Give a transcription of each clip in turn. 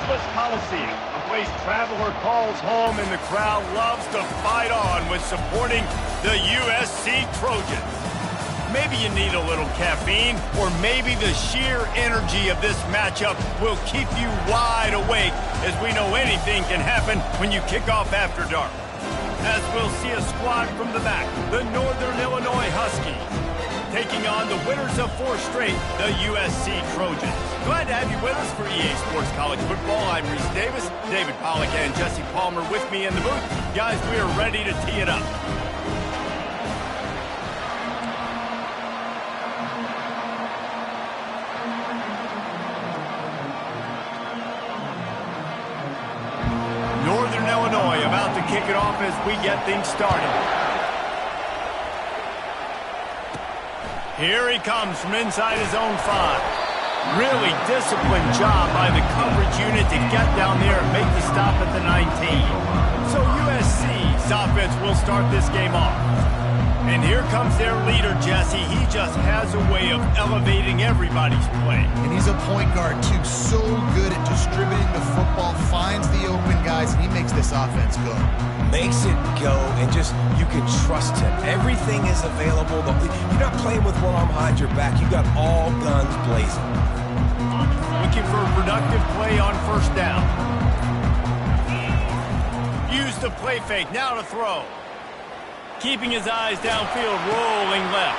Endless Coliseum, a place traveler calls home and the crowd loves to fight on with supporting the USC Trojans. Maybe you need a little caffeine, or maybe the sheer energy of this matchup will keep you wide awake, as we know anything can happen when you kick off after dark. As we'll see a squad from the back, the Northern Illinois Huskies, taking on the winners of 4 straight, the USC Trojans. Glad to have you with us for EA Sports College Football. I'm Reese Davis, David Pollack and Jesse Palmer with me in the booth. Guys, we are ready to tee it up. Northern Illinois about to kick it off as we get things started. Here he comes from inside his own 5. Really disciplined job by the coverage unit to get down there and make the stop at the 19. So USC's offense will start this game off. And here comes their leader, Jesse. He just has a way of elevating everybody's play. And he's a point guard, too. So good at distributing the football, finds the open guys, and he makes this offense go. Makes it go, and just, you can trust him. Everything is available. You're not playing with one arm behind your back. You got all guns blazing. Looking for a productive play on first down. Use the play fake, now to throw. Keeping his eyes downfield, rolling left.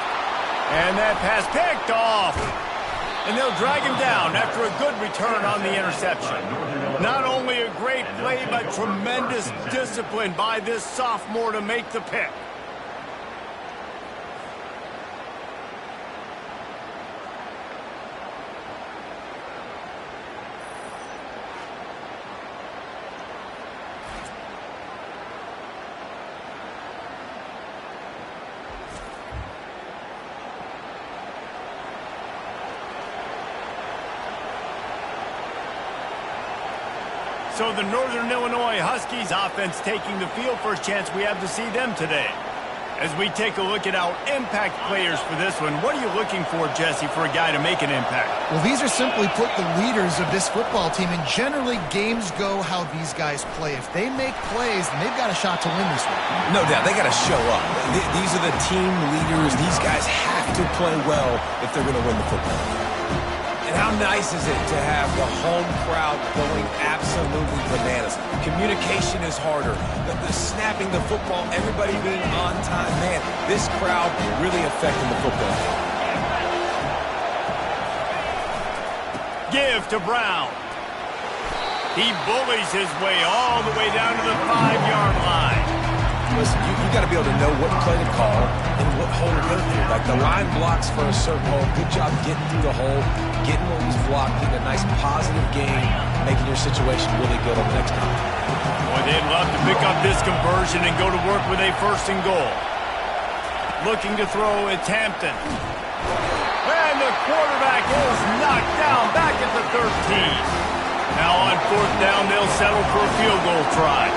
And that pass picked off. And they'll drag him down after a good return on the interception. Not only a great play, but tremendous discipline by this sophomore to make the pick. So the Northern Illinois Huskies offense taking the field. First chance we have to see them today. As we take a look at our impact players for this one, what are you looking for, Jesse, for a guy to make an impact? Well, these are simply put the leaders of this football team, and generally games go how these guys play. If they make plays, then they've got a shot to win this one. No doubt, they got to show up. These are the team leaders. These guys have to play well if they're going to win the football. And how nice is it to have the home crowd going absolutely bananas? Communication is harder. The snapping the football, everybody being on time. Man, this crowd really affecting the football. Give to Brown. He bullies his way all the way down to the 5-yard line. Listen, you got to be able to know what play to call and what hole to go through. Like the line blocks for a certain hole. Good job getting through the hole, getting what was blocked, getting a nice positive gain, making your situation really good on the next time. Boy, they'd love to pick up this conversion and go to work with a 1st and goal. Looking to throw, it's Hampton. And the quarterback is knocked down back at the 13. Now on 4th down, they'll settle for a field goal try.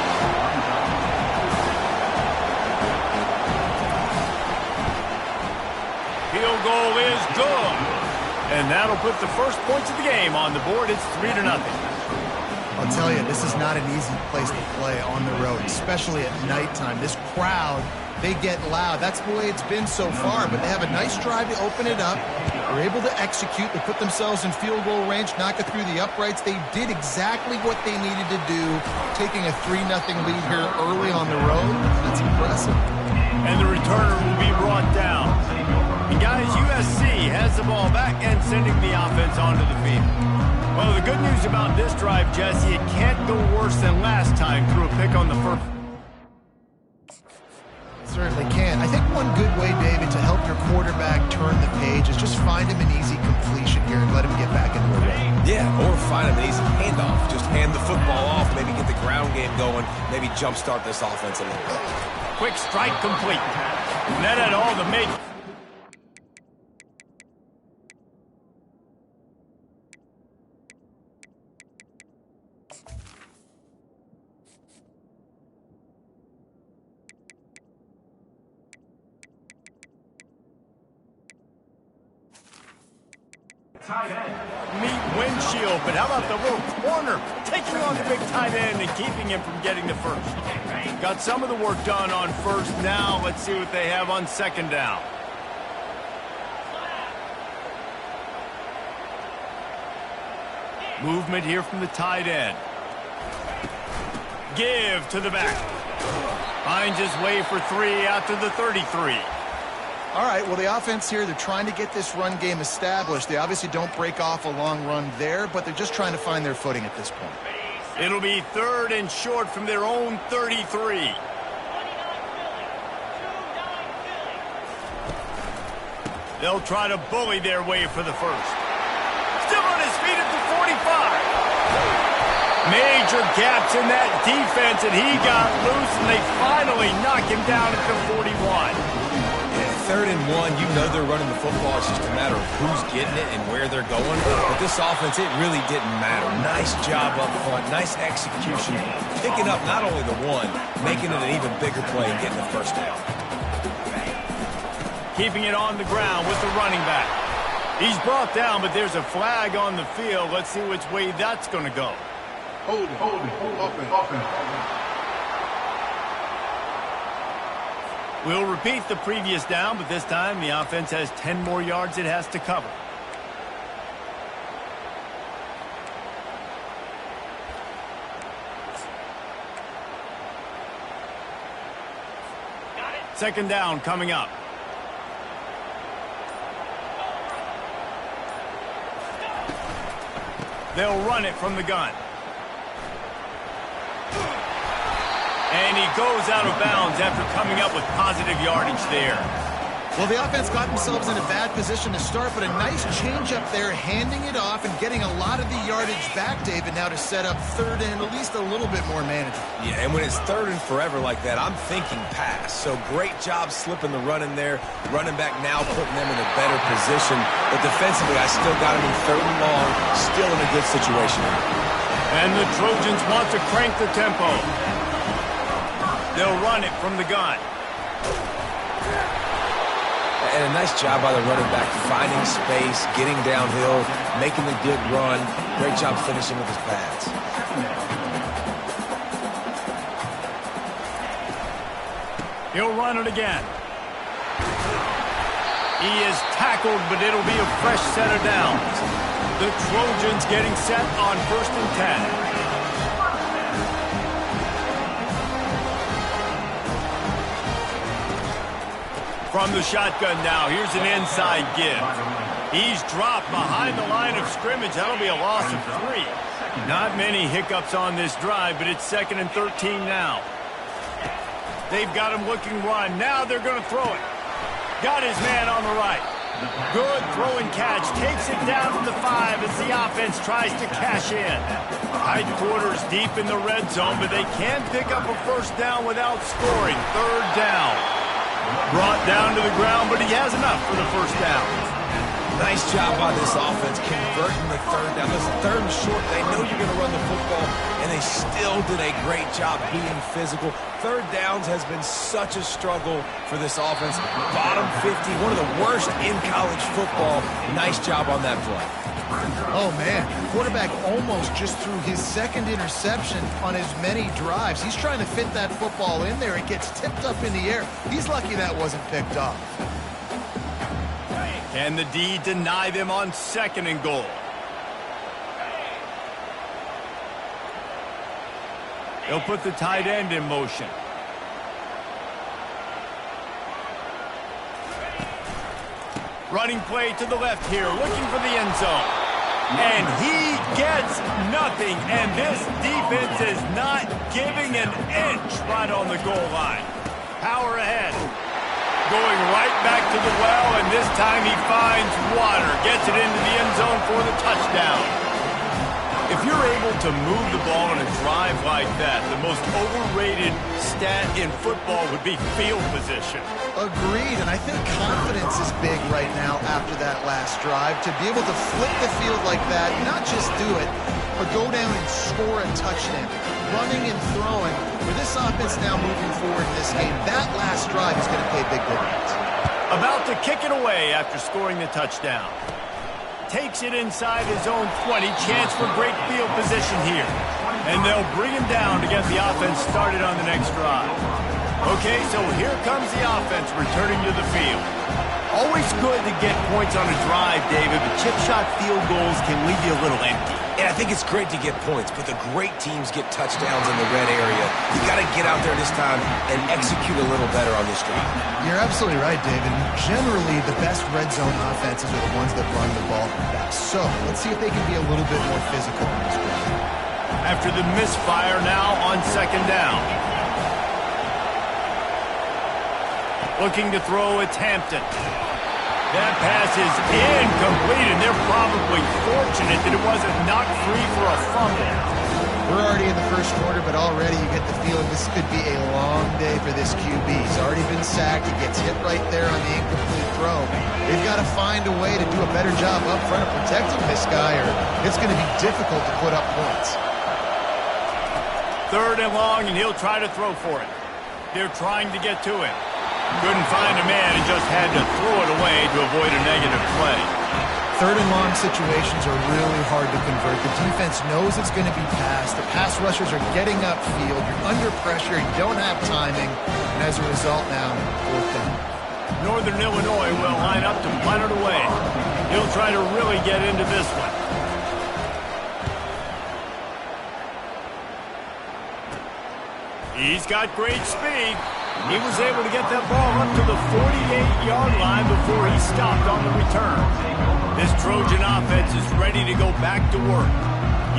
Field goal is good. And that'll put the first points of the game on the board. It's 3-0. I'll tell you, this is not an easy place to play on the road, especially at nighttime. This crowd, they get loud. That's the way it's been so far, but they have a nice drive to open it up. They're able to execute. They put themselves in field goal range, knock it through the uprights. They did exactly what they needed to do, taking a 3-0 lead here early on the road. That's impressive. And the returner will be brought down. And guys, USC has the ball back and sending the offense onto the field. Well, the good news about this drive, Jesse, it can't go worse than last time through a pick on the first. Certainly can. I think one good way, David, to help your quarterback turn the page is just find him an easy completion here and let him get back into a rhythm. Yeah, or find an easy handoff. Just hand the football off, maybe get the ground game going, maybe jumpstart this offense a little bit. Quick strike complete. And that had all the make. Meet windshield, but how about the little corner? Taking on the big tight end and keeping him from getting the first. Got some of the work done on first. Now let's see what they have on second down. Movement here from the tight end. Give to the back. Finds his way for 3 out to the 33. All right, well, the offense here, they're trying to get this run game established. They obviously don't break off a long run there, but they're just trying to find their footing at this point. It'll be 3rd and short from their own 33. They'll try to bully their way for the first. Still on his feet at the 45. Major gaps in that defense, and he got loose, and they finally knock him down at the 41. 3rd and 1, you know they're running the football. It's just a matter of who's getting it and where they're going. But this offense, it really didn't matter. Nice job up front, nice execution. Picking up not only the one, making it an even bigger play and getting the first down. Keeping it on the ground with the running back. He's brought down, but there's a flag on the field. Let's see which way that's going to go. Hold it. We'll repeat the previous down, but this time the offense has 10 more yards it has to cover. Second down coming up. They'll run it from the gun. And he goes out of bounds after coming up with positive yardage there. Well, the offense got themselves in a bad position to start, but a nice change up there, handing it off and getting a lot of the yardage back, David, now to set up 3rd and at least a little bit more manageable. Yeah, and when it's 3rd and forever like that, I'm thinking pass. So great job slipping the run in there. Running back now putting them in a better position. But defensively, I still got him in 3rd and long, still in a good situation. And the Trojans want to crank the tempo. They'll run it from the gun. And a nice job by the running back, finding space, getting downhill, making the good run. Great job finishing with his pads. He'll run it again. He is tackled, but it'll be a fresh set of downs. The Trojans getting set on 1st and 10. From the shotgun now, here's an inside give. He's dropped behind the line of scrimmage. That'll be a loss of 3. Not many hiccups on this drive, but it's 2nd and 13 now. They've got him looking run. Now they're going to throw it. Got his man on the right. Good throw and catch. Takes it down to the 5 as the offense tries to cash in. Tight quarters deep in the red zone, but they can't pick up a first down without scoring. 3rd down. Brought down to the ground, but he has enough for the first down. Nice job by this offense converting the 3rd down. Listen, 3rd and short, they know you're going to run the football, and they still did a great job being physical. 3rd downs has been such a struggle for this offense. Bottom 50, one of the worst in college football. Nice job on that play. Oh, man. Quarterback almost just threw his 2nd interception on as many drives. He's trying to fit that football in there. It gets tipped up in the air. He's lucky that wasn't picked up. Can the D deny them on 2nd and goal? They'll put the tight end in motion. Running play to the left here, looking for the end zone. And he gets nothing, and this defense is not giving an inch right on the goal line. Power ahead. Going right back to the well, and this time he finds water. Gets it into the end zone for the touchdown. If you're able to move the ball in a drive like that, the most overrated stat in football would be field position. Agreed, and I think confidence is big right now after that last drive. To be able to flip the field like that, not just do it, but go down and score a touchdown. Running and throwing, for this offense now moving forward in this game, that last drive is going to pay big dividends. About to kick it away after scoring the touchdown. takes it inside his own 20. Chance for great field position here. And they'll bring him down to get the offense started on the next drive. Okay, so here comes the offense returning to the field. Always good to get points on a drive, David, but chip shot field goals can leave you a little empty. Yeah, I think it's great to get points, but the great teams get touchdowns in the red area. You got to get out there this time and execute a little better on this drive. You're absolutely right, David. Generally, the best red zone offenses are the ones that run the ball the best. So let's see if they can be a little bit more physical in this drive. After the misfire, now on second down. Looking to throw, it's Hampton. That pass is incomplete, and they're probably fortunate that it wasn't knocked free for a fumble. We're already in the first quarter, but already you get the feeling this could be a long day for this QB. He's already been sacked. He gets hit right there on the incomplete throw. They've got to find a way to do a better job up front of protecting this guy, or it's going to be difficult to put up points. Third and long, and he'll try to throw for it. They're trying to get to him. Couldn't find a man and just had to throw it away to avoid a negative play. Third and long situations are really hard to convert. The defense knows it's going to be passed. The pass rushers are getting upfield. You're under pressure. You don't have timing. And as a result now, fourth down. Northern Illinois will line up to punt it away. He'll try to really get into this one. He's got great speed. He was able to get that ball up to the 48-yard line before he stopped on the return. This Trojan offense is ready to go back to work.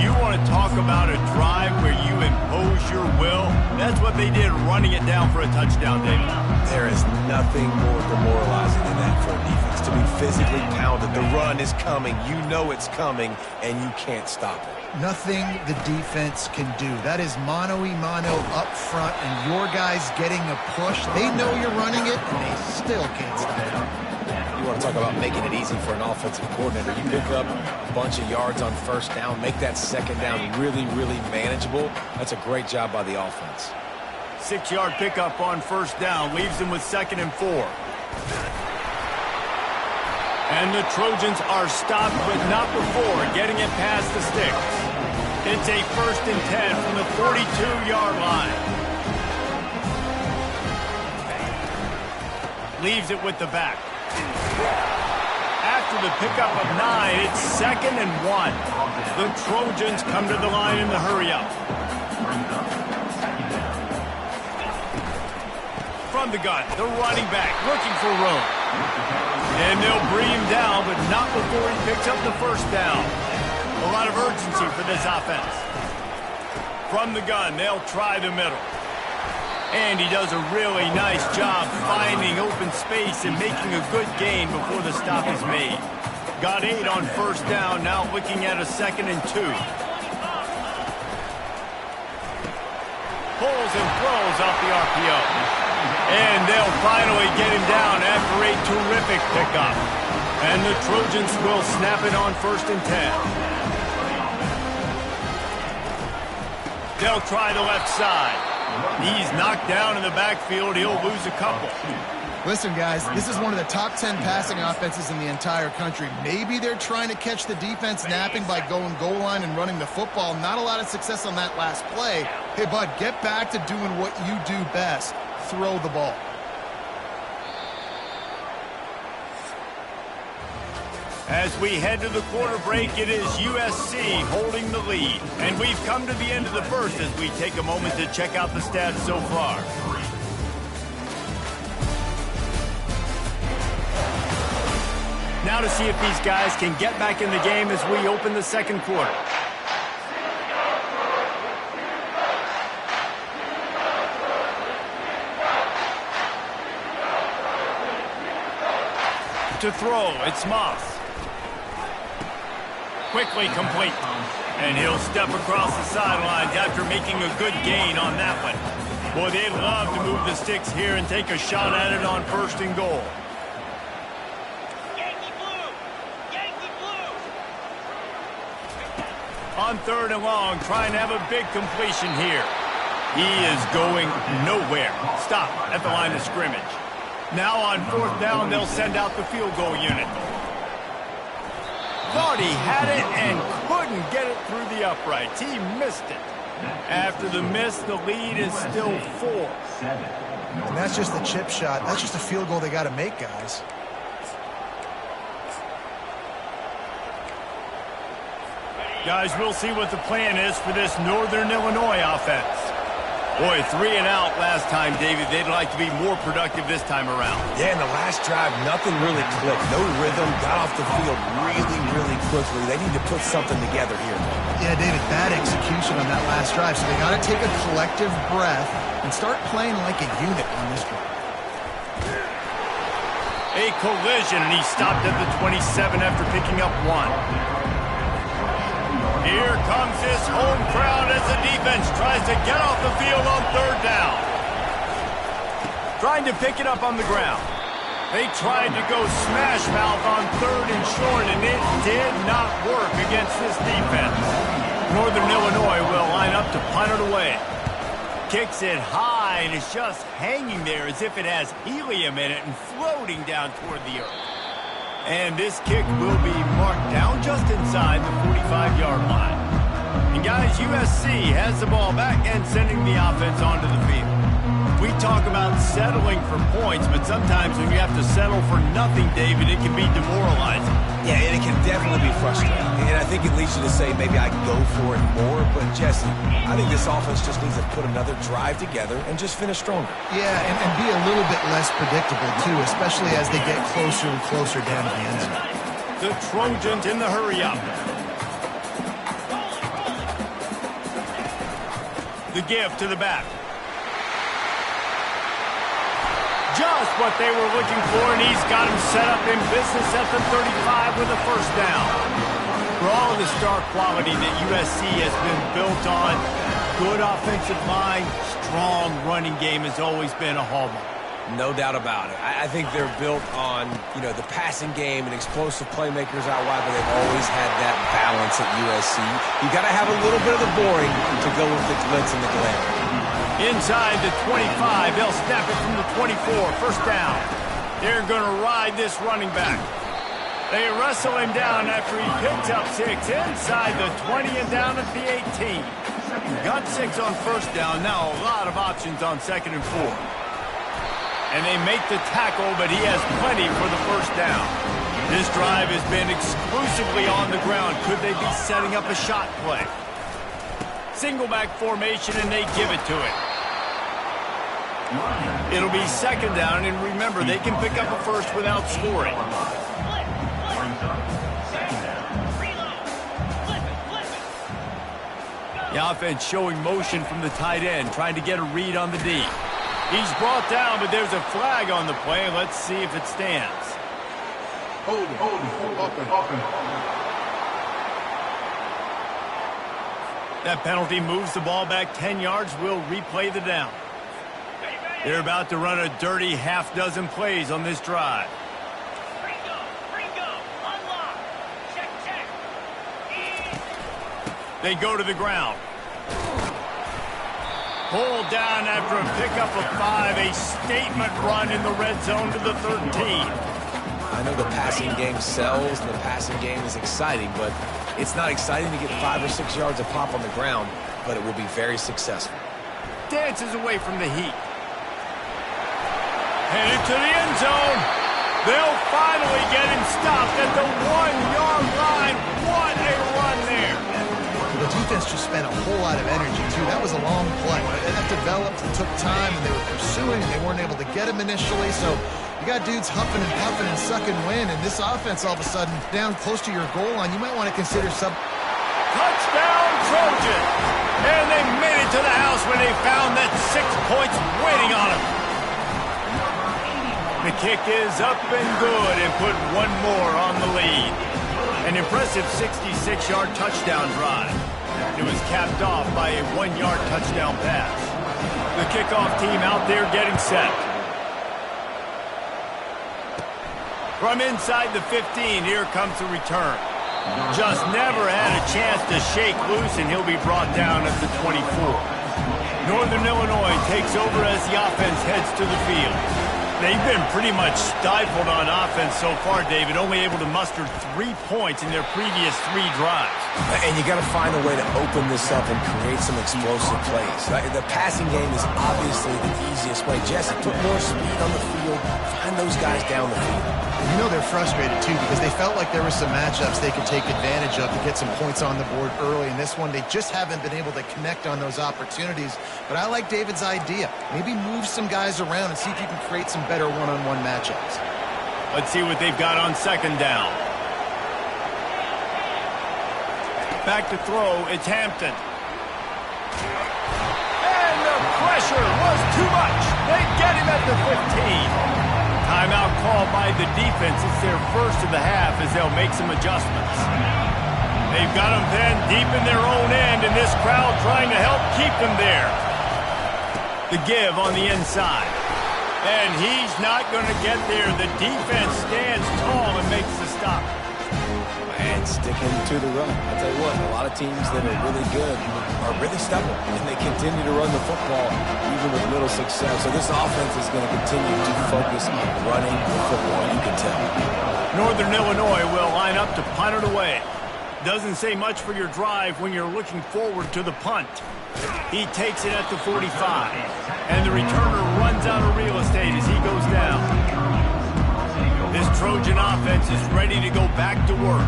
You want to talk about a drive where you impose your will? That's what they did, running it down for a touchdown, David. There is nothing more demoralizing than that for a defense, to be physically pounded. The run is coming. You know it's coming, and you can't stop it. Nothing the defense can do. That is mano-a-mano up front, and your guys getting a push. They know you're running it, and they still can't stop it. You want to talk about making it easy for an offensive coordinator. You pick up a bunch of yards on first down, make that second down really, really manageable. That's a great job by the offense. 6-yard pickup on first down leaves them with 2nd and 4. And the Trojans are stopped, but not before getting it past the sticks. It's a 1st and 10 from the 42-yard line. Leaves it with the back. After the pickup of 9, it's 2nd and 1. The Trojans come to the line in the hurry-up. From the gun, the running back looking for room. And they'll bring him down, but not before he picks up the first down. A lot of urgency for this offense. From the gun, they'll try the middle. And he does a really nice job finding open space and making a good gain before the stop is made. Got 8 on first down, now looking at a 2nd and 2. Pulls and throws off the RPO. And they'll finally get him down after a terrific pickup. And the Trojans will snap it on 1st and 10. They'll try the left side. He's knocked down in the backfield. He'll lose a couple. Listen, guys, this is one of the top 10 passing offenses in the entire country. Maybe they're trying to catch the defense napping by going goal line and running the football. Not a lot of success on that last play. Hey, bud, get back to doing what you do best. Throw the ball. As we head to the quarter break, it is USC holding the lead. And we've come to the end of the first as we take a moment to check out the stats so far. Now to see if these guys can get back in the game as we open the second quarter. To throw, it's Moss. Quickly complete. And he'll step across the sidelines after making a good gain on that one. Boy, they'd love to move the sticks here and take a shot at it on 1st and goal. Yankee blue! Yankee blue! On 3rd and long, trying to have a big completion here. He is going nowhere. Stop at the line of scrimmage. Now on 4th down, they'll send out the field goal unit. Thought he had it and couldn't get it through the uprights. He missed it. After the miss, the lead is still 4. And that's just the chip shot. That's just a field goal they got to make, guys. Guys, we'll see what the plan is for this Northern Illinois offense. Boy, 3 and out last time, David. They'd like to be more productive this time around. Yeah, in the last drive, nothing really clicked. No rhythm, got off the field really quickly. They need to put something together here. Yeah, David, bad execution on that last drive. So they got to take a collective breath and start playing like a unit on this drive. A collision, and he stopped at the 27 after picking up 1. Here comes his home crowd as the defense tries to get off the field on 3rd down. Trying to pick it up on the ground. They tried to go smash mouth on 3rd and short, and it did not work against this defense. Northern Illinois will line up to punt it away. Kicks it high, and it's just hanging there as if it has helium in it and floating down toward the earth. And this kick will be marked down just inside the 45-yard line. And guys, USC has the ball back and sending the offense onto the field. We talk about settling for points, but sometimes when you have to settle for nothing, David, it can be demoralizing. Yeah, and it can definitely be frustrating. And I think it leads you to say maybe I go for it more. But, Jesse, I think this offense just needs to put another drive together and just finish stronger. Yeah, and be a little bit less predictable, too, especially as they get closer and closer down to the end zone. The Trojans in the hurry-up. The give to the back. Just what they were looking for, and he's got him set up in business at the 35 with a 1st down. For all of the star quality that USC has been built on, good offensive line, strong running game has always been a hallmark. No doubt about it. I think they're built on, the passing game and explosive playmakers out wide, but they've always had that balance at USC. You got to have a little bit of the boring to go with the glitz and the glamour. Inside the 25, they'll snap it from the 24, 1st down. They're going to ride this running back. They wrestle him down after he picks up 6 inside the 20 and down at the 18. Got 6 on 1st down, now a lot of options on 2nd and 4. And they make the tackle, but he has plenty for the 1st down. This drive has been exclusively on the ground. Could they be setting up a shot play? Single back formation, and they give it to it. It'll be 2nd down, and remember, they can pick up a 1st without scoring. The offense showing motion from the tight end, trying to get a read on the D. He's brought down, but there's a flag on the play. Let's see if it stands. Hold it, open. That penalty moves the ball back 10 yards. We'll replay the down. They're about to run a dirty half-dozen plays on this drive. Ringo, unlock. Check. They go to the ground. Pulled down after a pickup of 5. A statement run in the red zone to the 13. I know the passing game sells, and the passing game is exciting, but it's not exciting to get 5 or 6 yards of pop on the ground, but it will be very successful. Dances away from the heat. Headed to the end zone. They'll finally get him stopped at the 1-yard line. What a run there. The defense just spent a whole lot of energy, too. That was a long play. That developed and took time, and they were pursuing, and they weren't able to get him initially. So you got dudes huffing and puffing and sucking wind, and this offense all of a sudden down close to your goal line. You might want to consider some... Touchdown, Trojans! And they made it to the house when they found that 6 points waiting on them. The kick is up and good and put one more on the lead. An impressive 66-yard touchdown drive. It was capped off by a 1-yard touchdown pass. The kickoff team out there getting set. From inside the 15, here comes the return. Just never had a chance to shake loose, and he'll be brought down at the 24. Northern Illinois takes over as the offense heads to the field. They've been pretty much stifled on offense so far, David, only able to muster 3 points in their previous 3 drives. And you got to find a way to open this up and create some explosive plays. The passing game is obviously the easiest way. Jesse, put more speed on the field, find those guys down the field. You know they're frustrated, too, because they felt like there were some matchups they could take advantage of to get some points on the board early. In this one, they just haven't been able to connect on those opportunities. But I like David's idea. Maybe move some guys around and see if you can create some better one-on-one matchups. Let's see what they've got on second down. Back to throw, it's Hampton. And the pressure was too much. They get him at the 15. Timeout called by the defense. It's their first of the half as they'll make some adjustments. They've got them then deep in their own end, and this crowd trying to help keep them there. The give on the inside. And he's not going to get there. The defense stands tall and makes the stop. And sticking to the run. I'll tell you what, a lot of teams that are really good are really stubborn, and they continue to run the football even with little success. So this offense is going to continue to focus on running the football, you can tell. Northern Illinois will line up to punt it away. Doesn't say much for your drive when you're looking forward to the punt. He takes it at the 45, and the returner runs out of real estate as he goes down. This Trojan offense is ready to go back to work.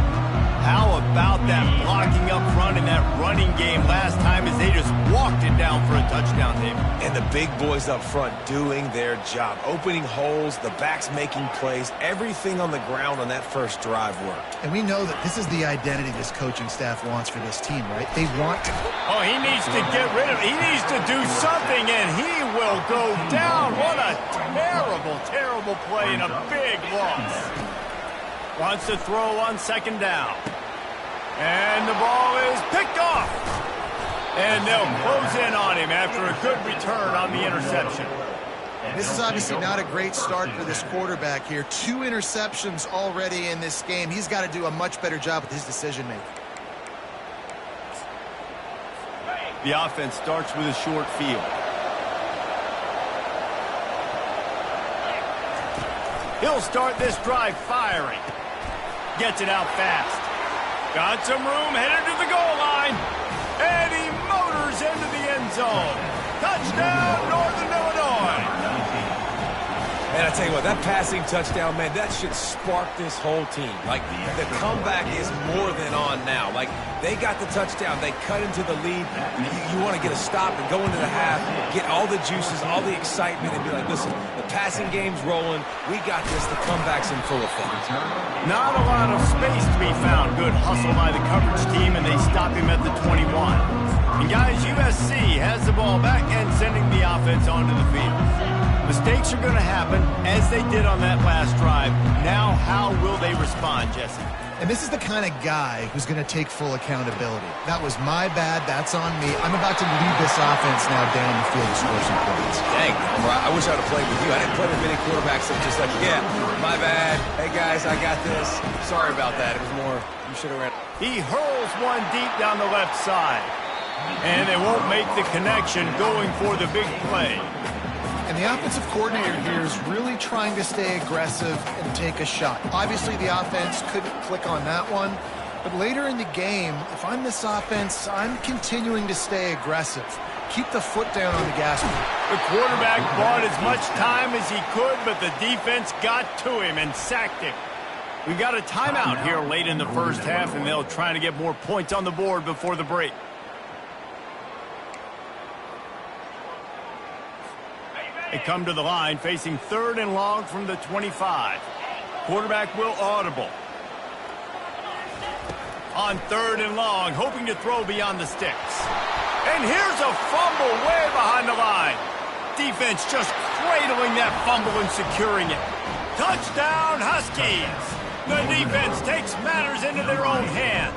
How about that blocking up front in that running game last time as they just walked it down for a touchdown, David? And the big boys up front doing their job, opening holes, the backs making plays, everything on the ground on that first drive worked. And we know that this is the identity this coaching staff wants for this team, right? They want to. Oh, he needs to get rid of it. He needs to do something, and he will go down. What a terrible, terrible play and a big loss. Wants to throw on second down. And the ball is picked off. And they'll close in on him after a good return on the interception. This is obviously not a great start for this quarterback here. 2 interceptions already in this game. He's got to do a much better job with his decision-making. The offense starts with a short field. He'll start this drive firing. Gets it out fast. Got some room, headed to the goal line. And he motors into the end zone. Touchdown, Northern Illinois. Man, I tell you what, that passing touchdown, man, that should spark this whole team. Like, the comeback is more than on now. Like, they got the touchdown. They cut into the lead. You want to get a stop and go into the half, get all the juices, all the excitement, and be like, listen, the passing game's rolling. We got this. The comeback's in full effect. Not a lot of space to be found. Good hustle by the coverage team, and they stop him at the 21. And guys, USC has the ball back and sending the offense onto the field. Mistakes are going to happen, as they did on that last drive. Now, how will they respond, Jesse? And this is the kind of guy who's going to take full accountability. That was my bad. That's on me. I'm about to lead this offense now down the field to score some points. Dang, I wish I would have played with you. I didn't play with many quarterbacks that just like, yeah, my bad. Hey, guys, I got this. Sorry about that. It was more, you should have ran. He hurls one deep down the left side. And they won't make the connection going for the big play. And the offensive coordinator here is really trying to stay aggressive and take a shot. Obviously, the offense couldn't click on that one. But later in the game, if I'm this offense, I'm continuing to stay aggressive. Keep the foot down on the gas pedal. The quarterback bought as much time as he could, but the defense got to him and sacked him. We've got a timeout here late in the first half, and they'll try to get more points on the board before the break. They come to the line facing 3rd and long from the 25. Quarterback will audible. On 3rd and long, hoping to throw beyond the sticks. And here's a fumble way behind the line. Defense just cradling that fumble and securing it. Touchdown, Huskies! The defense takes matters into their own hands.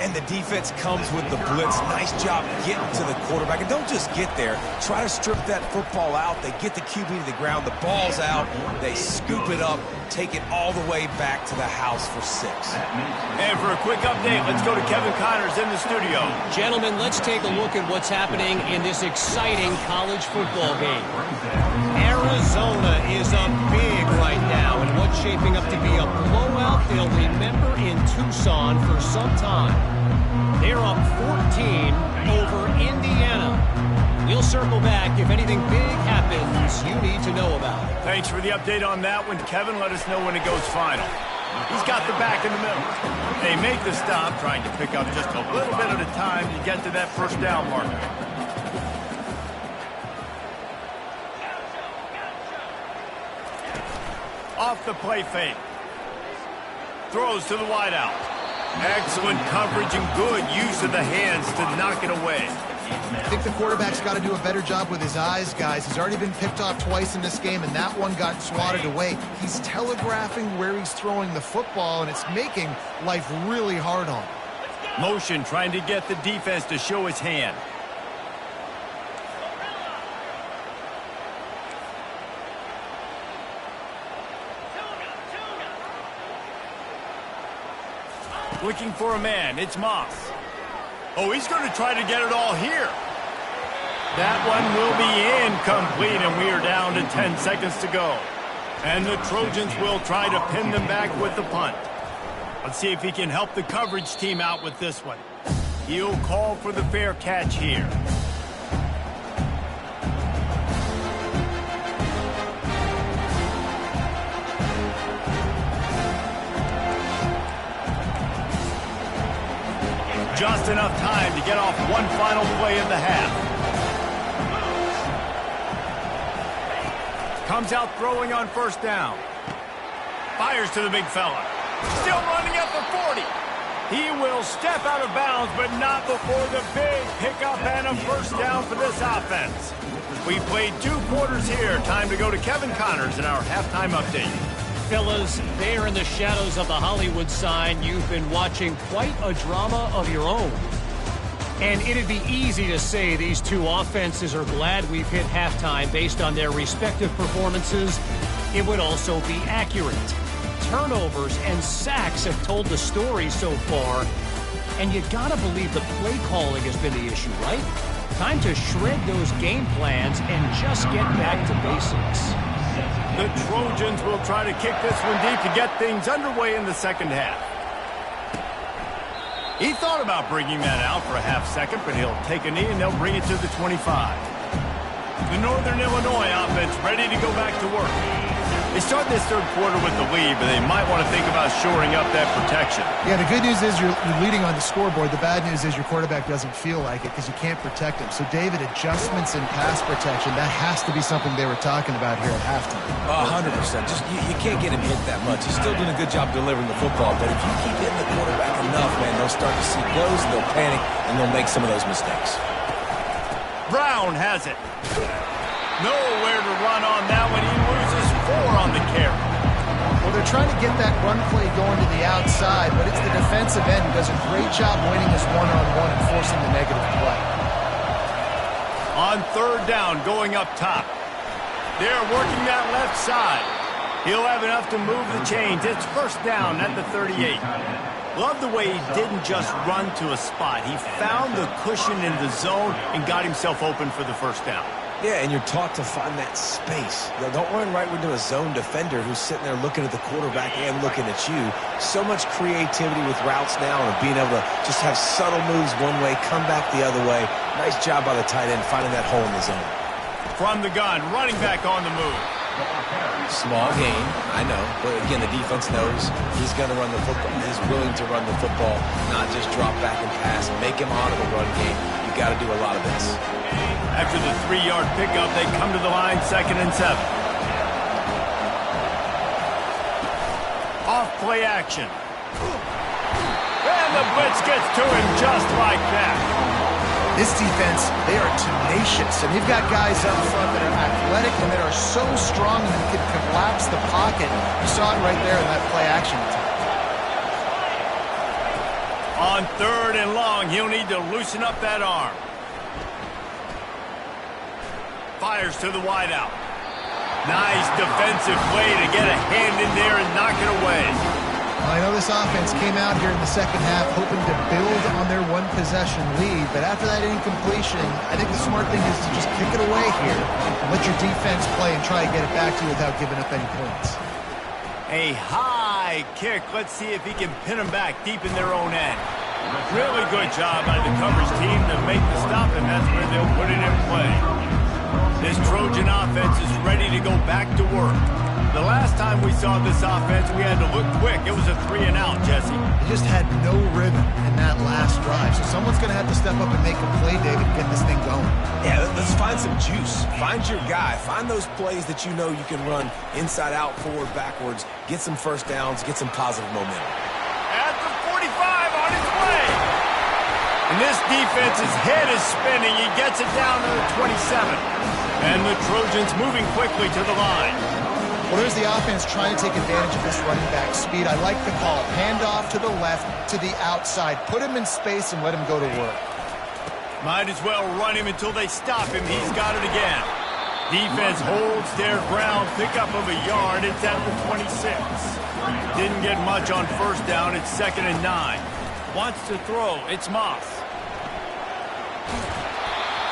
And the defense comes with the blitz. Nice job getting to the quarterback. And don't just get there. Try to strip that football out. They get the QB to the ground. The ball's out. They scoop it up, take it all the way back to the house for 6. And for a quick update, let's go to Kevin Connors in the studio. Gentlemen, let's take a look at what's happening in this exciting college football game. Arizona is up big right now in what's shaping up to be a blowout they'll remember in Tucson for some time. They're up 14 over Indiana. We'll circle back if anything big happens you need to know about. Thanks for the update on that one, Kevin. Let us know when it goes final. He's got the back in the middle. They make the stop, trying to pick up just a little bit at a time to get to that first down marker. Off the play fake. Throws to the wideout. Excellent coverage and good use of the hands to knock it away. I think the quarterback's got to do a better job with his eyes, guys. He's already been picked off twice in this game, and that one got swatted away. He's telegraphing where he's throwing the football, and it's making life really hard on him. Motion trying to get the defense to show his hand. Looking for a man. It's Moss. Oh, he's going to try to get it all here. That one will be incomplete, and we are down to 10 seconds to go. And the Trojans will try to pin them back with the punt. Let's see if he can help the coverage team out with this one. He'll call for the fair catch here. Just enough time to get off one final play of the half. Comes out throwing on first down. Fires to the big fella. Still running at the 40. He will step out of bounds, but not before the big pickup and a first down for this offense. We played 2 quarters here. Time to go to Kevin Connors in our halftime update. Fellas, there in the shadows of the Hollywood sign, you've been watching quite a drama of your own. And it'd be easy to say these two offenses are glad we've hit halftime based on their respective performances. It would also be accurate. Turnovers and sacks have told the story so far. And you gotta believe the play calling has been the issue, right? Time to shred those game plans and just get back to basics. The Trojans will try to kick this one deep to get things underway in the second half. He thought about bringing that out for a half second, but he'll take a knee and they'll bring it to the 25. The Northern Illinois offense ready to go back to work. They start this third quarter with the lead, but they might want to think about shoring up that protection. Yeah, the good news is you're leading on the scoreboard. The bad news is your quarterback doesn't feel like it because you can't protect him. So, David, adjustments in pass protection, that has to be something they were talking about here at halftime. 100%. Just you can't get him hit that much. He's still doing a good job delivering the football, but if you keep hitting the quarterback enough, man, they'll start to see blows, they'll panic, and they'll make some of those mistakes. Brown has it. Nowhere to run on that one. He loses 4 on the carry. Well, they're trying to get that run play going to the outside, but it's the defensive end who does a great job winning his one-on-one and forcing the negative play. On third down, going up top. They're working that left side. He'll have enough to move the chains. It's first down at the 38. Love the way he didn't just run to a spot. He found the cushion in the zone and got himself open for the first down. Yeah, and you're taught to find that space. Now, don't run right into a zone defender who's sitting there looking at the quarterback and looking at you. So much creativity with routes now and being able to just have subtle moves one way, come back the other way. Nice job by the tight end finding that hole in the zone. From the gun, running back on the move. Small gain, I know. But again, the defense knows he's going to run the football. He's willing to run the football, not just drop back and pass, make him honor the run game. You got to do a lot of this. After the 3-yard pickup, they come to the line, 2nd and 7. Off play action. And the blitz gets to him just like that. This defense, they are tenacious, and they've got guys up front that are athletic and that are so strong that they can collapse the pocket. You saw it right there in that play action. On 3rd and long, he'll need to loosen up that arm. Fires to the wideout. Nice defensive play to get a hand in there and knock it away. I know this offense came out here in the second half hoping to build on their one-possession lead, but after that incompletion, I think the smart thing is to just kick it away here and let your defense play and try to get it back to you without giving up any points. A high kick. Let's see if he can pin them back deep in their own end. Really good job by the coverage team to make the stop, and that's where they'll put it in play. This Trojan offense is ready to go back to work. The last time we saw this offense, we had to look quick. It was a 3-and-out, Jesse. They just had no rhythm in that last drive, so someone's going to have to step up and make a play, David, and get this thing going. Yeah, let's find some juice. Find your guy. Find those plays that you know you can run inside out, forward, backwards, get some first downs, get some positive momentum. At the 45, on his way. And this defense's head is spinning. He gets it down to the 27. And the Trojans moving quickly to the line. Well, there's the offense trying to take advantage of this running back speed. I like the call. Hand off to the left, to the outside. Put him in space and let him go to work. Might as well run him until they stop him. He's got it again. Defense holds their ground. Pickup of a yard. It's at the 26. Didn't get much on first down. It's 2nd and 9. Wants to throw. It's Moss.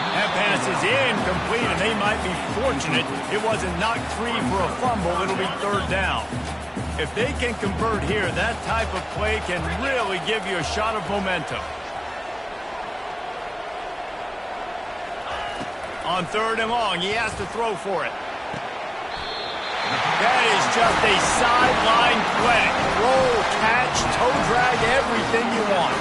That pass is incomplete, and they might be fortunate it wasn't knocked free for a fumble. It'll be 3rd down. If they can convert here, that type of play can really give you a shot of momentum. On 3rd and long, he has to throw for it. That is just a sideline clinic. Roll, catch, toe drag, everything you want.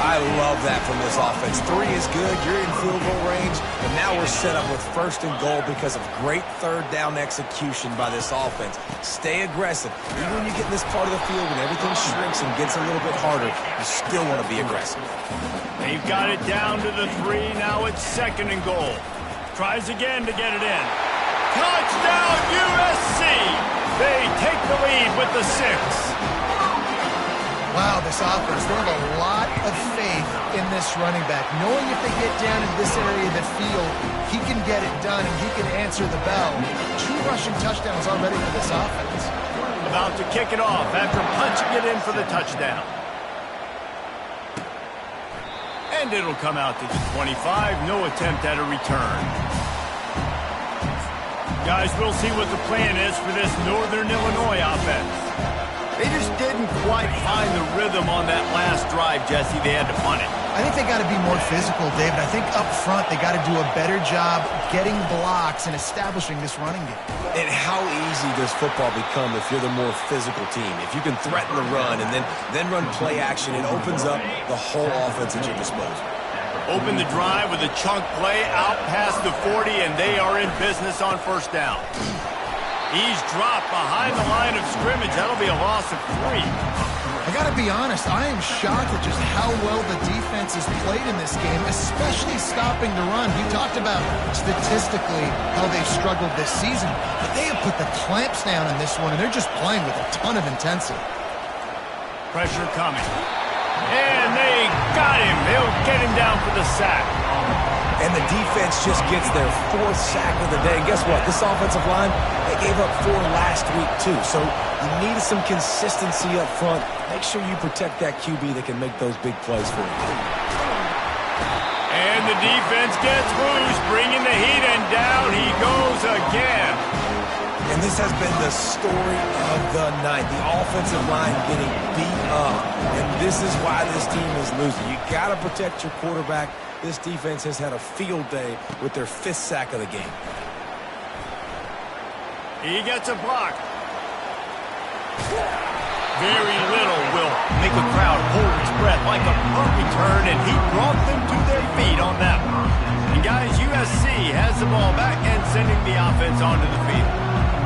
I love that from this offense. 3 is good. You're in field goal range. And now we're set up with 1st and goal because of great 3rd down execution by this offense. Stay aggressive. Even when you get in this part of the field and everything shrinks and gets a little bit harder, you still want to be aggressive. They've got it down to the 3. Now it's 2nd and goal. Tries again to get it in. Touchdown, USC! They take the lead with the 6. Wow, this offense, they have a lot of faith in this running back. Knowing if they get down in this area of the field, he can get it done and he can answer the bell. 2 rushing touchdowns already for this offense. About to kick it off after punching it in for the touchdown. And it'll come out to the 25. No attempt at a return. Guys, we'll see what the plan is for this Northern Illinois offense. They just didn't quite find the rhythm on that last drive, Jesse. They had to punt it. I think they got to be more physical, David. I think up front they got to do a better job getting blocks and establishing this running game. And how easy does football become if you're the more physical team? If you can threaten the run and then run play action, it opens up the whole offense at your disposal. Open the drive with a chunk play out past the 40, and they are in business on 1st down. He's dropped behind the line of scrimmage. That'll be a loss of 3. I got to be honest, I am shocked at just how well the defense has played in this game, especially stopping the run. You talked about statistically how they've struggled this season, but they have put the clamps down in this one, and they're just playing with a ton of intensity. Pressure coming. And they got him. They'll get him down for the sack. And the defense just gets their 4th sack of the day. And guess what? This offensive line, they gave up 4 last week too. So you need some consistency up front. Make sure you protect that QB that can make those big plays for you. And the defense gets loose, bringing the heat, and down he goes again. And this has been the story of the night. The offensive line getting beat up. And this is why this team is losing. You got to protect your quarterback. This defense has had a field day with their 5th sack of the game. He gets a block. Very little will make a crowd hold its breath like a punt return, and he brought them to their feet on that one. And guys, USC has the ball back and sending the offense onto the field.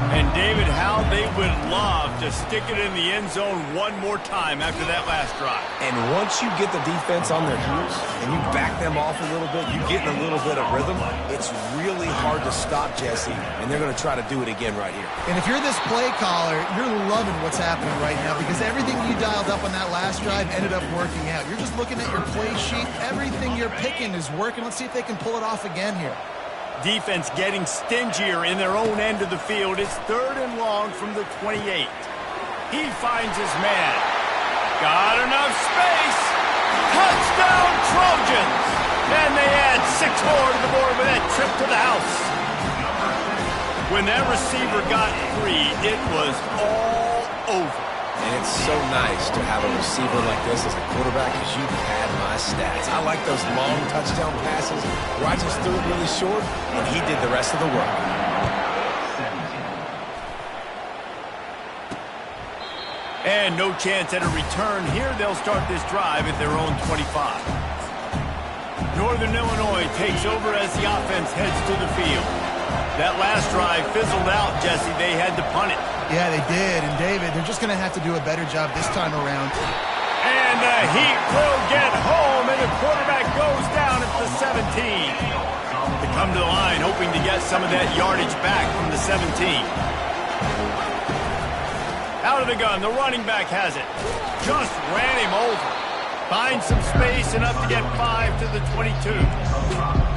And David, how they would love to stick it in the end zone one more time after that last drive. And once you get the defense on their heels and you back them off a little bit, you get in a little bit of rhythm, it's really hard to stop, Jesse, and they're going to try to do it again right here. And if you're this play caller, you're loving what's happening right now because everything you dialed up on that last drive ended up working out. You're just looking at your play sheet. Everything you're picking is working. Let's see if they can pull it off again here. Defense getting stingier in their own end of the field. It's 3rd and long from the 28. He finds his man. Got enough space. Touchdown, Trojans! And they add 6 more to the board with that trip to the house. When that receiver got free, it was all over. And it's so nice to have a receiver like this as a quarterback because you pad my stats. I like those long touchdown passes where I just threw it really short and he did the rest of the work. And no chance at a return here. They'll start this drive at their own 25. Northern Illinois takes over as the offense heads to the field. That last drive fizzled out, Jesse. They had to punt it. Yeah, they did. And, David, they're just going to have to do a better job this time around. And the Heat will get home, and the quarterback goes down at the 17. They come to the line hoping to get some of that yardage back from the 17. Out of the gun, the running back has it. Just ran him over. Finds some space, enough to get 5 to the 22.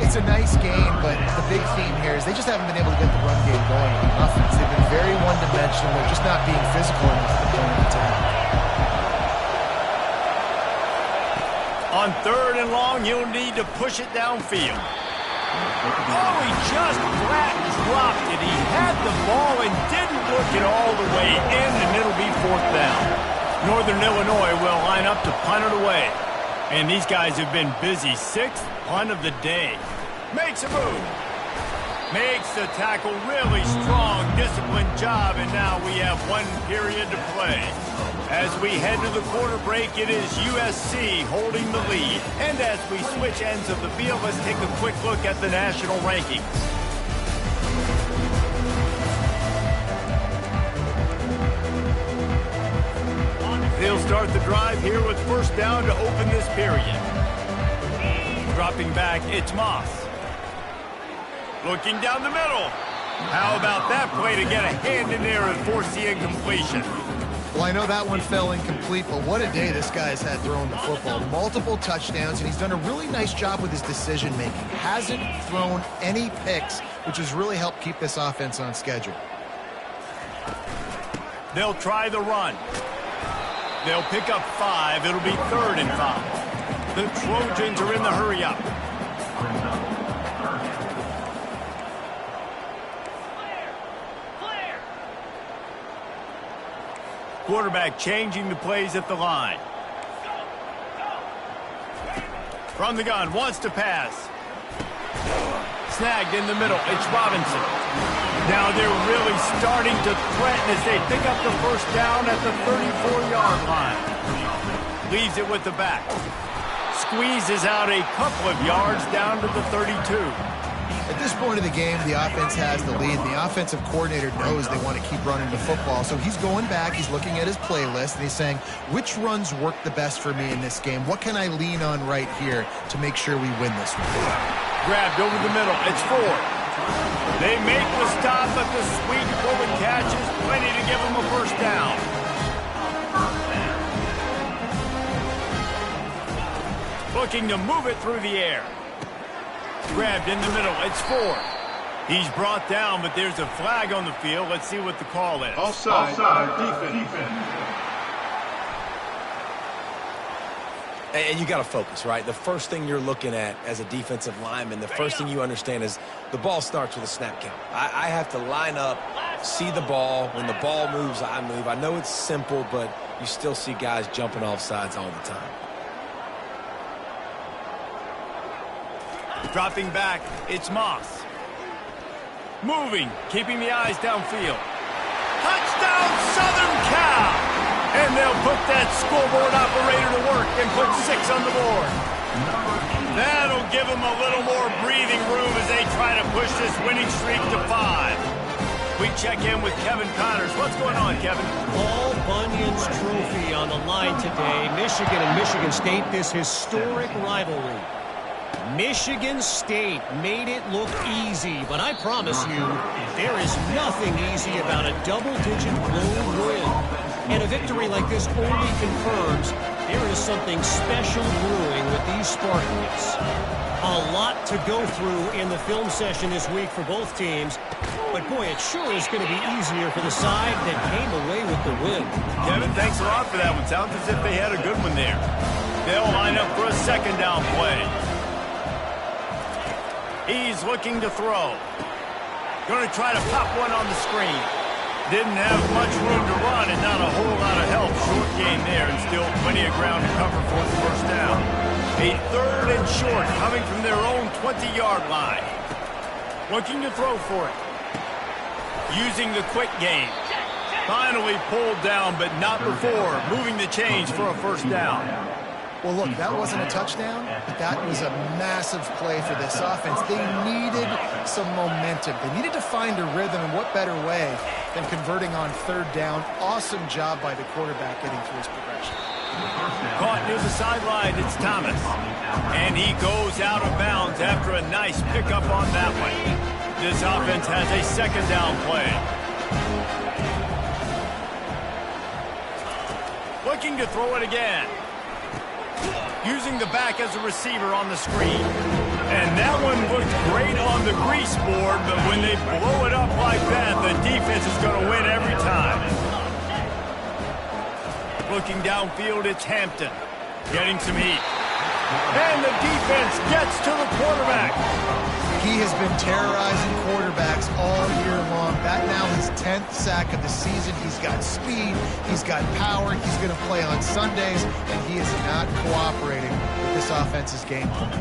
It's a nice game, but the big theme here is they just haven't been able to get the run game going on offense. They've been very one-dimensional. They're just not being physical enough to play an attack. On 3rd and long, he'll need to push it downfield. Oh, he just flat dropped it. He had the ball and didn't look it all the way in, and it'll be 4th down. Northern Illinois will line up to punt it away. And these guys have been busy. 6th punt of the day. Makes a move. Makes the tackle really strong, disciplined job, and now we have 1 period to play. As we head to the quarter break, it is USC holding the lead. And as we switch ends of the field, let's take a quick look at the national rankings. They'll start the drive here with 1st down to open this period. Dropping back, it's Moss. Looking down the middle. How about that play to get a hand in there and force the incompletion? Well, I know that one fell incomplete, but what a day this guy's had throwing the football. Multiple touchdowns, and he's done a really nice job with his decision-making. Hasn't thrown any picks, which has really helped keep this offense on schedule. They'll try the run. They'll pick up 5. It'll be 3rd and 5. The Trojans are in the hurry-up. Quarterback changing the plays at the line. From the gun, wants to pass. Snagged in the middle. It's Robinson. Now they're really starting to threaten as they pick up the 1st down at the 34-yard line. Leaves it with the back. Squeezes out a couple of yards down to the 32. At this point of the game, the offense has the lead. The offensive coordinator knows they want to keep running the football. So he's going back, he's looking at his playlist, and he's saying, which runs work the best for me in this game? What can I lean on right here to make sure we win this one? Grabbed over the middle. It's 4. They make the stop, but the sweet forward catch is plenty to give them a 1st down. Looking to move it through the air. Grabbed in the middle. It's 4. He's brought down, but there's a flag on the field. Let's see what the call is. Offside. Defense. And you got to focus, right? The first thing you're looking at as a defensive lineman, the first thing you understand is the ball starts with a snap count. I have to line up, see the ball. When the ball moves, I move. I know it's simple, but you still see guys jumping off sides all the time. Dropping back, it's Moss. Moving, keeping the eyes downfield. Touchdown, Southern Cal! And they'll put that scoreboard operator to work and put 6 on the board. That'll give them a little more breathing room as they try to push this winning streak to 5. We check in with Kevin Connors. What's going on, Kevin? Paul Bunyan's trophy on the line today. Michigan and Michigan State, this historic rivalry. Michigan State made it look easy, but I promise you, there is nothing easy about a double-digit road win. And a victory like this only confirms there is something special brewing with these Spartans. A lot to go through in the film session this week for both teams, but boy, it sure is going to be easier for the side that came away with the win. Kevin, thanks a lot for that one. Sounds as if they had a good one there. They'll line up for a second down play. He's looking to throw. Going to try to pop one on the screen. Didn't have much room to run and not a whole lot of help. Short gain there and still plenty of ground to cover for the first down. A third and short coming from their own 20-yard line. Looking to throw for it. Using the quick game. Finally pulled down, but not before. Moving the chains for a first down. Well, look, that wasn't a touchdown, but that was a massive play for this offense. They needed some momentum. They needed to find a rhythm, and what better way than converting on third down. Awesome job by the quarterback getting through his progression. Caught near the sideline, it's Thomas. And he goes out of bounds after a nice pickup on that one. This offense has a second down play. Looking to throw it again. Using the back as a receiver on the screen. And that one looked great on the grease board, but when they blow it up like that, the defense is going to win every time. Looking downfield, it's Hampton. Getting some heat. And the defense gets to the quarterback. He has been terrorizing quarterbacks all year long. That now his 10th sack of the season. He's got speed. He's got power. He's going to play on Sundays, and he is not cooperating with this offense's game plan.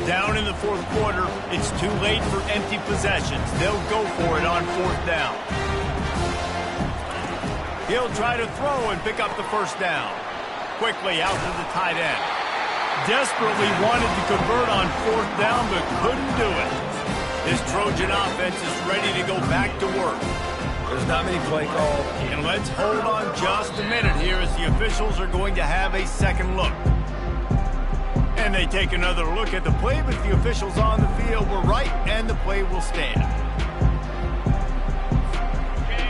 Down in the fourth quarter, it's too late for empty possessions. They'll go for it on fourth down. He'll try to throw and pick up the first down. Quickly out to the tight end. Desperately wanted to convert on fourth down, but couldn't do it. This Trojan offense is ready to go back to work. There's not many play calls. And let's hold on just a minute here as the officials are going to have a second look. And they take another look at the play, but the officials on the field were right, and the play will stand.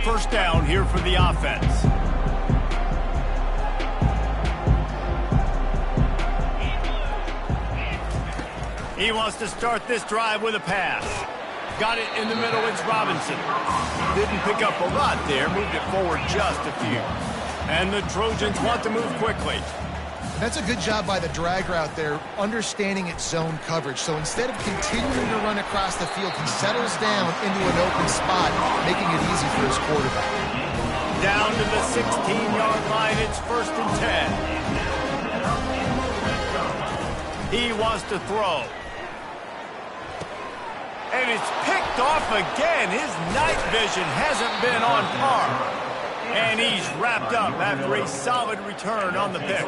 First down here for the offense. He wants to start this drive with a pass. Got it in the middle, it's Robinson. Didn't pick up a lot there, moved it forward just a few. And the Trojans want to move quickly. That's a good job by the drag route there, understanding its zone coverage. So instead of continuing to run across the field, he settles down into an open spot, making it easy for his quarterback. Down to the 16-yard line, it's 1st and 10. He wants to throw. And it's picked off again. His night vision hasn't been on par. And he's wrapped up after a solid return on the pick.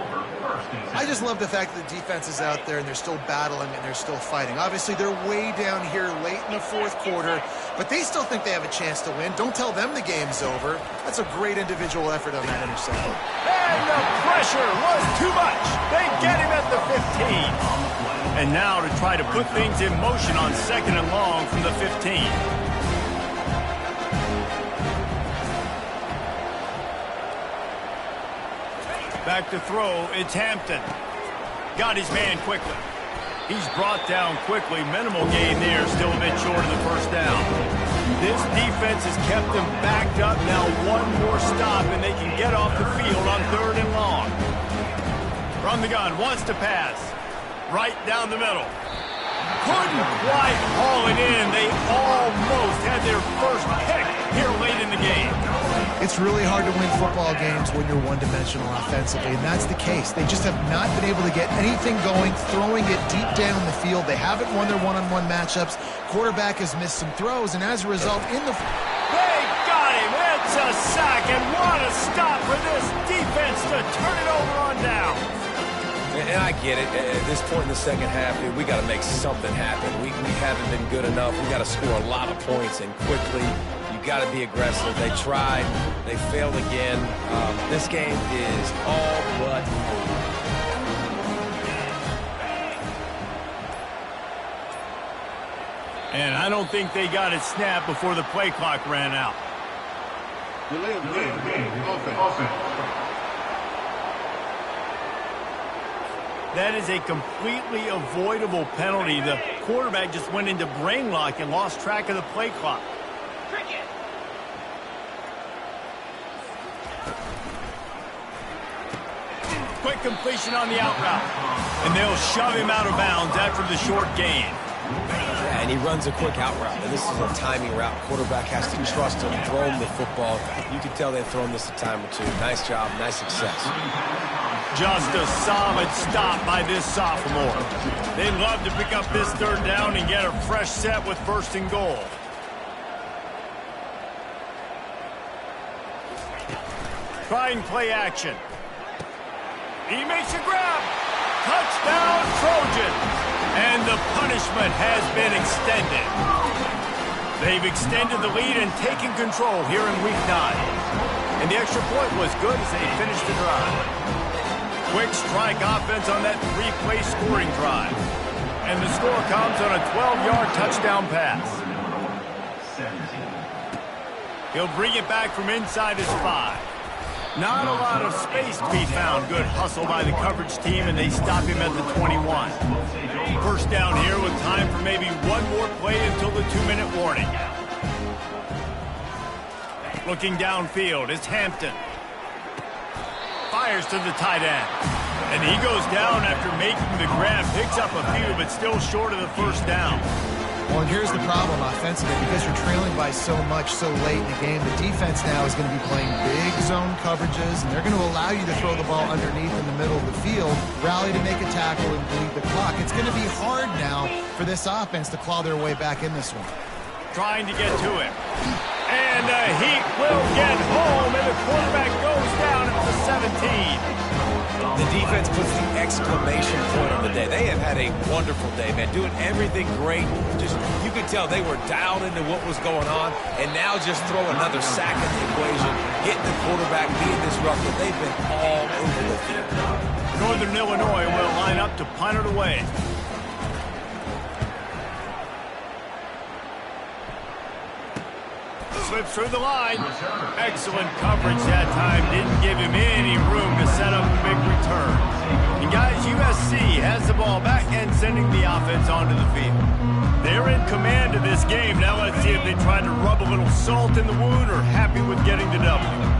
I just love the fact that the defense is out there and they're still battling and they're still fighting. Obviously, they're way down here late in the fourth quarter, but they still think they have a chance to win. Don't tell them the game's over. That's a great individual effort on that interception. And the pressure was too much. They get him at the 15. And now to try to put things in motion on 2nd and long from the 15. Back to throw, it's Hampton. Got his man quickly. He's brought down quickly. Minimal gain there, still a bit short of the first down. This defense has kept them backed up. Now one more stop, and they can get off the field on 3rd and long. From the gun, wants to pass. Right down the middle. Couldn't quite haul it in. They almost had their first pick here late in the game. It's really hard to win football games when you're one-dimensional offensively, and that's the case. They just have not been able to get anything going, throwing it deep down the field. They haven't won their one-on-one matchups. Quarterback has missed some throws, and as a result, They got him. It's a sack, and what a stop for this defense to turn it over on down. And I get it. At this point in the second half, we got to make something happen. We haven't been good enough. We got to score a lot of points, and quickly. You got to be aggressive. They tried. They failed again. This game is all but over. And I don't think they got it snapped before the play clock ran out. Delay of game. Offense. That is a completely avoidable penalty. The quarterback just went into brain lock and lost track of the play clock. Cricket. Quick completion on the out route. And they'll shove him out of bounds after the short gain. Yeah, and he runs a quick out route, and this is a timing route. Quarterback has to trust him, throw him the football. You can tell they've thrown this a time or two. Nice job, nice success. Just a solid stop by this sophomore. They'd love to pick up this third down and get a fresh set with first and goal. Trying play action. He makes a grab. Touchdown, Trojans. And the punishment has been extended. They've extended the lead and taken control here in Week 9. And the extra point was good as they finished the drive. Quick strike offense on that three-play scoring drive. And the score comes on a 12-yard touchdown pass. He'll bring it back from inside his 5. Not a lot of space to be found. Good hustle by the coverage team, and they stop him at the 21. First down here with time for maybe one more play until the 2-minute warning. Looking downfield, it's Hampton. Fires to the tight end. And he goes down after making the grab. Picks up a few, but still short of the first down. Well, and here's the problem offensively. Because you're trailing by so much so late in the game, the defense now is going to be playing big zone coverages, and they're going to allow you to throw the ball underneath in the middle of the field, rally to make a tackle, and bleed the clock. It's going to be hard now for this offense to claw their way back in this one. Trying to get to him. And the Heat will get home, and the quarterback goes down at the 17. The defense puts the exclamation point on the day. They have had a wonderful day, man. Doing everything great. Just, you could tell they were dialed into what was going on, and now just throw another sack in the equation, getting the quarterback, being disruptive. They've been all over the field. Northern Illinois will line up to punt it away. Slips through the line. Excellent coverage that time. Didn't give him any room to set up a big return. And guys, USC has the ball back and sending the offense onto the field. They're in command of this game. Now let's see if they try to rub a little salt in the wound or happy with getting the W.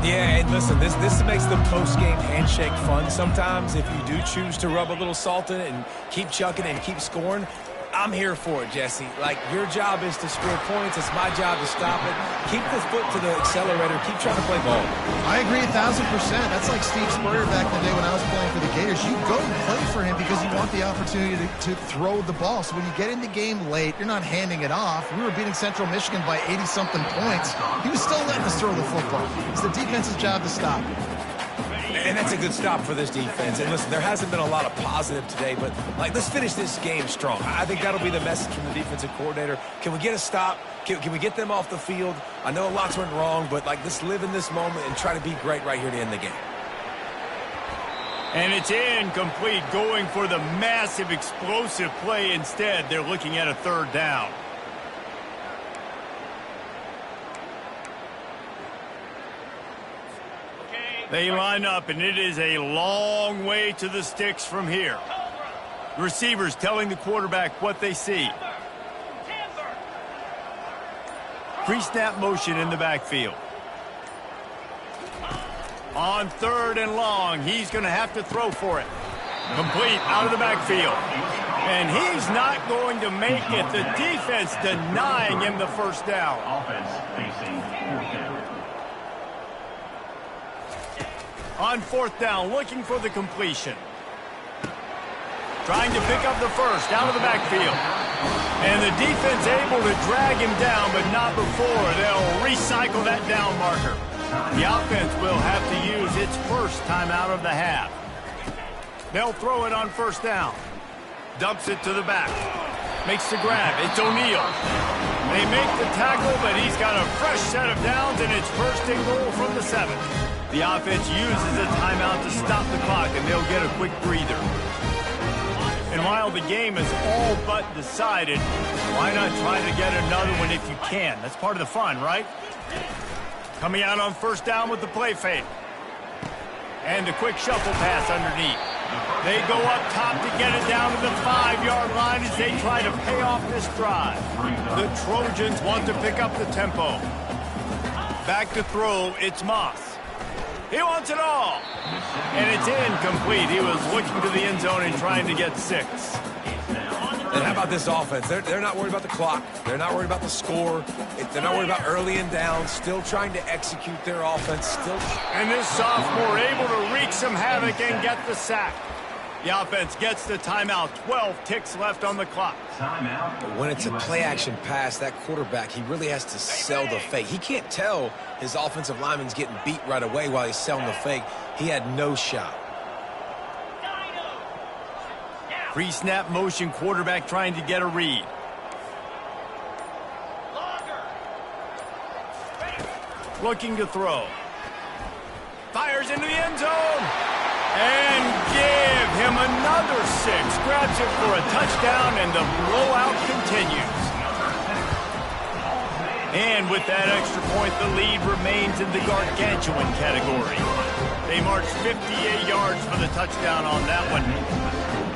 Yeah, and listen, this makes the post-game handshake fun sometimes if you do choose to rub a little salt in it and keep chucking and keep scoring. I'm here for it, Jesse. Like, your job is to score points. It's my job to stop it. Keep the foot to the accelerator. Keep trying to play ball. I agree 1,000%. That's like Steve Spurrier back in the day when I was playing for the Gators. You go and play for him because you want the opportunity to throw the ball. So when you get in the game late, you're not handing it off. We were beating Central Michigan by 80-something points. He was still letting us throw the football. It's the defense's job to stop it. And that's a good stop for this defense. And listen, there hasn't been a lot of positive today, but like, let's finish this game strong. I think that'll be the message from the defensive coordinator. Can we get a stop? Can we get them off the field? I know lots went wrong, but like, let's live in this moment and try to be great right here to end the game. And it's incomplete, going for the massive explosive play instead. They're looking at a third down. They line up, and it is a long way to the sticks from here. Receivers telling the quarterback what they see. Pre-snap motion in the backfield. On third and long, he's going to have to throw for it. Complete out of the backfield. And he's not going to make it. The defense denying him the first down. Offense facing fourth down. On fourth down, looking for the completion. Trying to pick up the first out of the backfield. And the defense able to drag him down, but not before. They'll recycle that down marker. The offense will have to use its first time out of the half. They'll throw it on first down. Dumps it to the back. Makes the grab. It's O'Neal. They make the tackle, but he's got a fresh set of downs, and it's first and goal from the 7. The offense uses a timeout to stop the clock, and they'll get a quick breather. And while the game is all but decided, why not try to get another one if you can? That's part of the fun, right? Coming out on first down with the play fake. And a quick shuffle pass underneath. They go up top to get it down to the 5-yard line as they try to pay off this drive. The Trojans want to pick up the tempo. Back to throw, it's Moss. He wants it all. And it's incomplete. He was looking to the end zone and trying to get 6. And how about this offense? They're not worried about the clock. They're not worried about the score. They're not worried about early and down. Still trying to execute their offense. And this sophomore able to wreak some havoc and get the sack. The offense gets the timeout. 12 ticks left on the clock. But when it's a play-action pass, that quarterback, he really has to sell the fake. He can't tell his offensive lineman's getting beat right away while he's selling the fake. He had no shot. Pre-snap motion quarterback trying to get a read. Looking to throw. Fires into the end zone. And give him another 6. Grabs it for a touchdown, and the blowout continues. And with that extra point, the lead remains in the gargantuan category. They marched 58 yards for the touchdown on that one.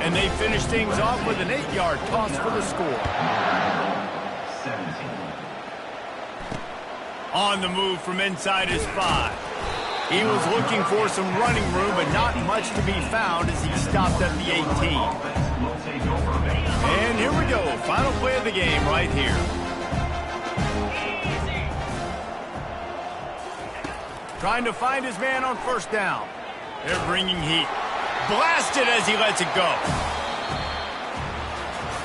And they finish things off with an 8-yard toss for the score. On the move from inside his 5. He was looking for some running room, but not much to be found as he stopped at the 18. And here we go. Final play of the game right here. Trying to find his man on first down. They're bringing heat. Blasted as he lets it go.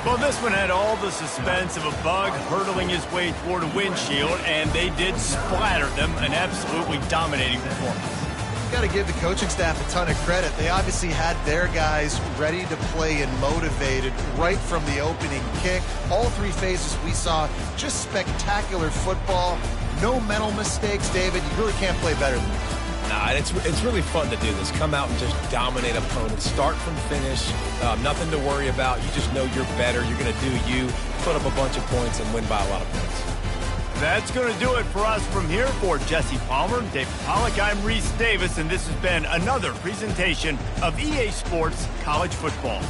Well, this one had all the suspense of a bug hurtling his way toward a windshield, and they did splatter them. An absolutely dominating performance. Got to give the coaching staff a ton of credit. They obviously had their guys ready to play and motivated right from the opening kick. All 3 phases we saw just spectacular football. No mental mistakes, David. You really can't play better than this. Nah, it's really fun to do this. Come out and just dominate opponents. Start from finish. Nothing to worry about. You just know you're better. You're going to do you. Put up a bunch of points and win by a lot of points. That's going to do it for us from here. For Jesse Palmer, David Pollack, I'm Reese Davis, and this has been another presentation of EA Sports College Football.